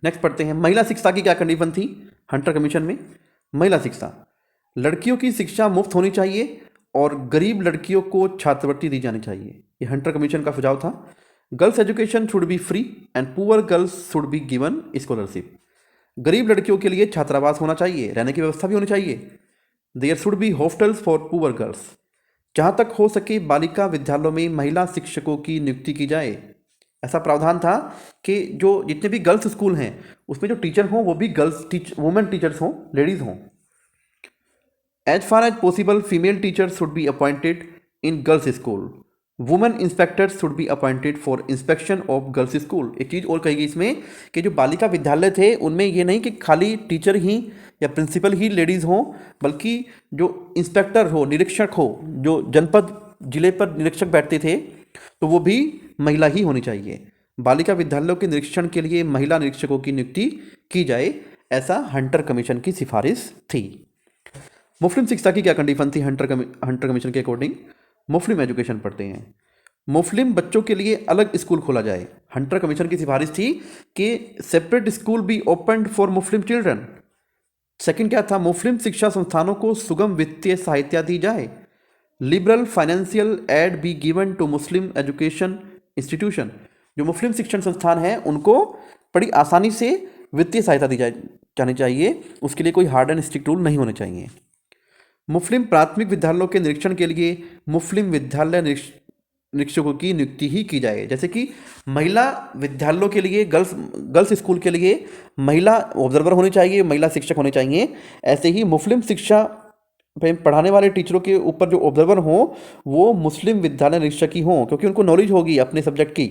[SPEAKER 1] Next पढ़ते हैं, महिला शिक्षा की क्या कंडीशन थी हंटर कमीशन में। महिला शिक्षा, लड़कियों की शिक्षा मुफ्त होनी चाहिए और गरीब लड़कियों को छात्रवृत्ति दी जानी चाहिए, ये हंटर कमीशन का सुझाव था। Girls education should be free and poor girls should be given scholarship. गरीब लड़कियों के लिए छात्रावास होना चाहिए, रहने की व्यवस्था भी होनी चाहिए। There should be hostels for poor girls. जहाँ तक हो सके बालिका विद्यालयों में महिला शिक्षकों की नियुक्ति की जाए। ऐसा प्रावधान था कि जो जितने भी गर्ल्स स्कूल हैं उसमें जो टीचर हों वो भी गर्ल्स वुमेन टीचर्स हों, लेडीज़ हों। As far as possible female teachers should be appointed in girls school. Women inspectors should be appointed for inspection of girls school. एक चीज़ और कही इसमें कि जो बालिका विद्यालय थे उनमें ये नहीं कि खाली टीचर ही या प्रिंसिपल ही लेडीज़ हों, बल्कि जो इंस्पेक्टर हो, निरीक्षक हो, जो जनपद जिले पर निरीक्षक बैठते थे तो वो भी महिला ही होनी चाहिए। बालिका विद्यालयों के निरीक्षण के लिए महिला निरीक्षकों की नियुक्ति की जाए, ऐसा हंटर कमीशन की सिफारिश थी। मुस्लिम शिक्षा की क्या कंडीशन थी हंटर कमीशन के अकॉर्डिंग। मुस्लिम एजुकेशन पढ़ते हैं, मुस्लिम बच्चों के लिए अलग स्कूल खोला जाए। हंटर कमीशन की सिफारिश थी कि separate school B opened for Muslim children. Second क्या था, मुस्लिम शिक्षा संस्थानों को सुगम वित्तीय सहायता दी जाए। Liberal financial aid be given to Muslim education institution. जो मुस्लिम शिक्षण संस्थान हैं उनको बड़ी आसानी से वित्तीय सहायता दी जानी चाहिए, उसके लिए कोई हार्ड एंड स्ट्रिक्ट रूल नहीं होने चाहिए। मुस्लिम प्राथमिक विद्यालयों के निरीक्षण के लिए मुस्लिम विद्यालय निरीक्षकों की नियुक्ति ही की जाए। जैसे कि महिला विद्यालयों के लिए, गर्ल्स स्कूल के लिए महिला ऑब्जर्वर होनी चाहिए, महिला शिक्षक होने चाहिए। ऐसे ही मुस्लिम शिक्षा पढ़ाने वाले टीचरों के ऊपर जो ऑब्जर्वर हों वो मुस्लिम विद्यालय निरीक्षक ही हों, क्योंकि उनको नॉलेज होगी अपने सब्जेक्ट की,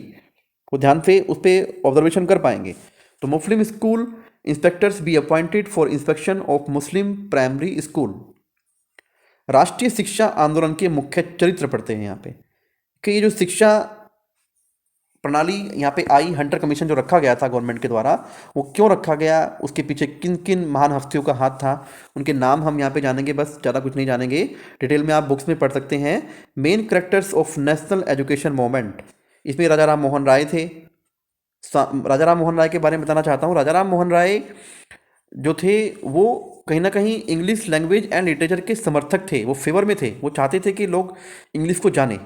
[SPEAKER 1] वो ध्यान से उस पर ऑब्जर्वेशन कर पाएंगे। तो Muslim school inspectors be appointed for inspection of Muslim primary school. राष्ट्रीय शिक्षा आंदोलन के मुख्य चरित्र पढ़ते हैं यहाँ पे कि ये जो शिक्षा प्रणाली यहाँ पे आई, हंटर कमीशन जो रखा गया था गवर्नमेंट के द्वारा, वो क्यों रखा गया, उसके पीछे किन किन महान हस्तियों का हाथ था, उनके नाम हम यहाँ पे जानेंगे, बस ज़्यादा कुछ नहीं जानेंगे। डिटेल में आप बुक्स में पढ़ सकते हैं। Main characters of national education movement, इसमें राजा राम मोहन राय थे। राजा राम मोहन राय के बारे में बताना चाहता हूँ। राजा राम मोहन राय जो थे वो कहीं ना कहीं इंग्लिश लैंग्वेज एंड लिटरेचर के समर्थक थे, वो फेवर में थे, वो चाहते थे कि लोग इंग्लिश को जाने,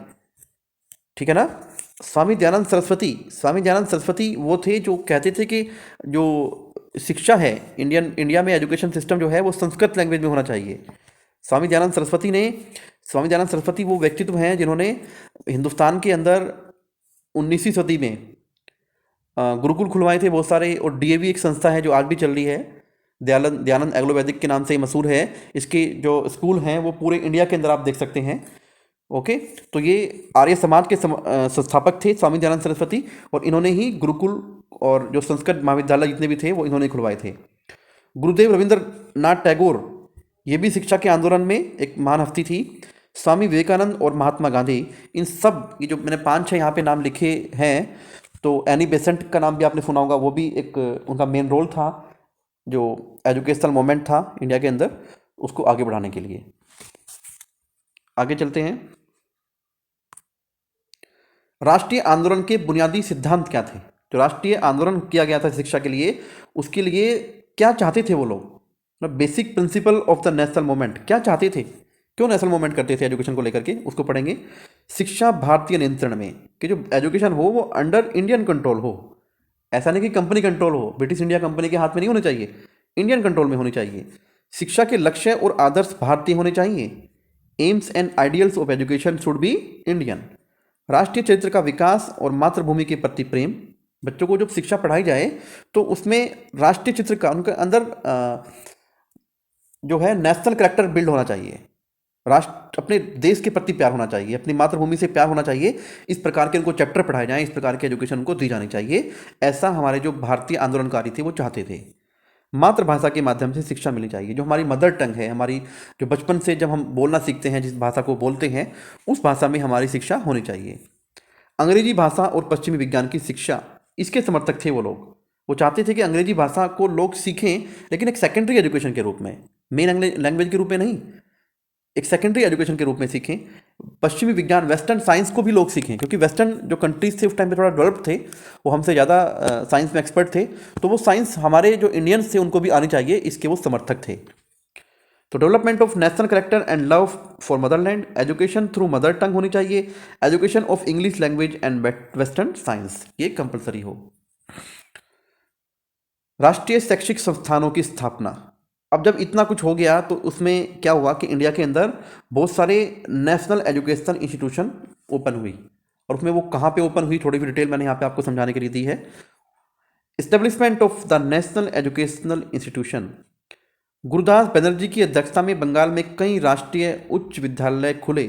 [SPEAKER 1] ठीक है ना। स्वामी दयानंद सरस्वती वो थे जो कहते थे कि जो शिक्षा है इंडिया में एजुकेशन सिस्टम जो है वो संस्कृत लैंग्वेज में होना चाहिए। स्वामी दयानंद सरस्वती वो व्यक्तित्व हैं जिन्होंने हिंदुस्तान के अंदर 19वीं सदी में गुरुकुल खुलवाए थे बहुत सारे, और डीएवी एक संस्था है जो आज भी चल रही है, दयानंद एग्लो वैदिक के नाम से मशहूर है। इसके जो स्कूल हैं वो पूरे इंडिया के अंदर आप देख सकते हैं। ओके, तो ये आर्य समाज के संस्थापक थे स्वामी दयानंद सरस्वती, और इन्होंने ही गुरुकुल और जो संस्कृत महाविद्यालय जितने भी थे वो इन्होंने खुलवाए थे। गुरुदेव रविंद्रनाथ टैगोर, ये भी शिक्षा के आंदोलन में एक महान हस्ती थी। स्वामी विवेकानंद और महात्मा गांधी, इन सब ये जो मैंने 5-6 यहाँ पे नाम लिखे हैं, तो एनी बेसेंट का नाम भी आपने सुना होगा, वो भी एक उनका मेन रोल था जो एजुकेशनल मोमेंट था इंडिया के अंदर, उसको आगे बढ़ाने के लिए। आगे चलते हैं। राष्ट्रीय आंदोलन के बुनियादी सिद्धांत क्या थे? जो राष्ट्रीय आंदोलन किया गया था शिक्षा के लिए, उसके लिए क्या चाहते थे वो लोग? Basic principle of the national movement क्या चाहते थे, क्यों नेशनल मूवमेंट करते थे एजुकेशन को लेकर के, उसको पढ़ेंगे। शिक्षा भारतीय नियंत्रण में, कि जो एजुकेशन हो वो अंडर इंडियन कंट्रोल हो, ऐसा नहीं कि कंपनी कंट्रोल हो, ब्रिटिश इंडिया कंपनी के हाथ में नहीं होनी चाहिए, इंडियन कंट्रोल में होनी चाहिए। शिक्षा के लक्ष्य और आदर्श भारतीय होने चाहिए। AIIMS and ideals of education should be Indian. राष्ट्रीय चरित्र का विकास और मातृभूमि के प्रति प्रेम, बच्चों को जब शिक्षा पढ़ाई जाए तो उसमें राष्ट्रीय चित्र का उनके अंदर जो है नेशनल कैरेक्टर बिल्ड होना चाहिए, राष्ट्र अपने देश के प्रति प्यार होना चाहिए, अपनी मातृभूमि से प्यार होना चाहिए। इस प्रकार के उनको चैप्टर पढ़ाए जाएं, इस प्रकार की एजुकेशन उनको दी जानी चाहिए। ऐसा हमारे जो भारतीय आंदोलनकारी थे वो चाहते थे। मातृभाषा के माध्यम से शिक्षा मिलनी चाहिए, जो हमारी मदर टंग है, हमारी जो बचपन से जब हम बोलना सीखते हैं, जिस भाषा को बोलते हैं, उस भाषा में हमारी शिक्षा होनी चाहिए। अंग्रेजी भाषा और पश्चिमी विज्ञान की शिक्षा, इसके समर्थक थे वो लोग। वो चाहते थे कि अंग्रेजी भाषा को लोग सीखें, लेकिन एक सेकेंडरी एजुकेशन के रूप में, मेन लैंग्वेज के रूप में नहीं, एक सेकेंडरी एजुकेशन के रूप में सीखें। पश्चिमी विज्ञान, वेस्टर्न साइंस को भी लोग सीखें, क्योंकि वेस्टर्न जो कंट्रीज थे उस टाइम पे थोड़ा डेवलप थे, वो हमसे ज़्यादा साइंस में एक्सपर्ट थे, तो वो साइंस हमारे जो इंडियंस थे उनको भी आनी चाहिए, इसके वो समर्थक थे। तो development of national character and love for Motherland, education through mother tongue होनी चाहिए, education of English language and western science, ये कंपलसरी हो। राष्ट्रीय शैक्षिक संस्थानों की स्थापना। अब जब इतना कुछ हो गया तो उसमें क्या हुआ कि इंडिया के अंदर बहुत सारे नेशनल एजुकेशन इंस्टीट्यूशन ओपन हुई, और उसमें वो कहाँ पे ओपन हुई थोड़ी सी डिटेल मैंने यहाँ पे आपको समझाने के लिए दी है। Establishment of the national educational institution, Gurudas Banerjee की अध्यक्षता में बंगाल में कई राष्ट्रीय उच्च विद्यालय खुले।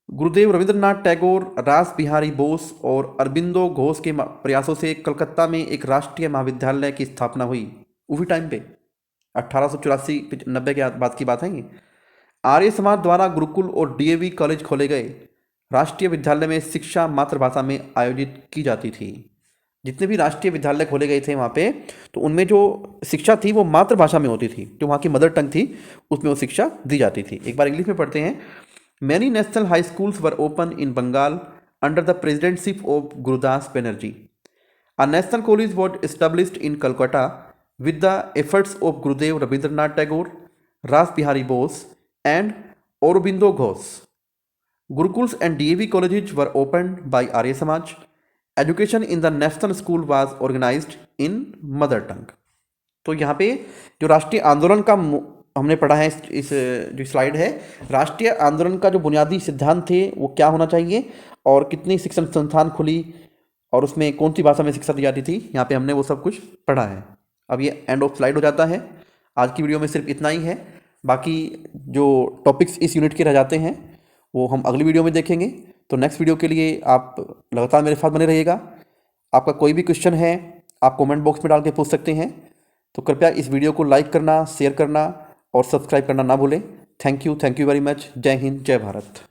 [SPEAKER 1] गुरुदेव रविंद्रनाथ टैगोर, रास बिहारी बोस और अरबिंदो घोष के प्रयासों से कलकत्ता में एक राष्ट्रीय महाविद्यालय की स्थापना हुई उसी टाइम पे, 1884-90 के बाद की बात है ये। आर्य समाज द्वारा गुरुकुल और डीएवी कॉलेज खोले गए। राष्ट्रीय विद्यालय में शिक्षा मातृभाषा में आयोजित की जाती थी। जितने भी राष्ट्रीय विद्यालय खोले गए थे वहाँ पे, तो उनमें जो शिक्षा थी वो मातृभाषा में होती थी, जो वहाँ की मदर टंग थी उसमें वो शिक्षा दी जाती थी। एक बार इंग्लिश में पढ़ते हैं। Many national high schools were open in Bengal under the presidentship of Gurudas Banerjee. A national college was established in Calcutta with the efforts of Gurudev Rabindranath Tagore, Ras Bihari Bose, and Aurobindo Ghosh. Gurukuls and DAV colleges were opened by Arya Samaj. Education in the national school was organized in mother tongue. तो यहाँ पे जो राष्ट्रीय आंदोलन का हमने पढ़ा है, इस जो स्लाइड है, राष्ट्रीय आंदोलन का जो बुनियादी सिद्धांत थे वो क्या होना चाहिए, और कितनी शिक्षण संस्थान खुली, और उसमें कौन सी भाषा में शिक्षा दी जाती थी, यहाँ पे हमने वो सब कुछ पढ़ा है। अब ये एंड ऑफ स्लाइड हो जाता है। आज की वीडियो में सिर्फ इतना ही है, बाकी जो टॉपिक्स इस यूनिट के रह जाते हैं वो हम अगली वीडियो में देखेंगे। तो नेक्स्ट वीडियो के लिए आप लगातार मेरे साथ बने रहिएगा। आपका कोई भी क्वेश्चन है आप कमेंट बॉक्स में डाल के पूछ सकते हैं। तो कृपया इस वीडियो को लाइक करना, शेयर करना और सब्सक्राइब करना ना भूलें। Thank you very much. जय हिंद, जय भारत।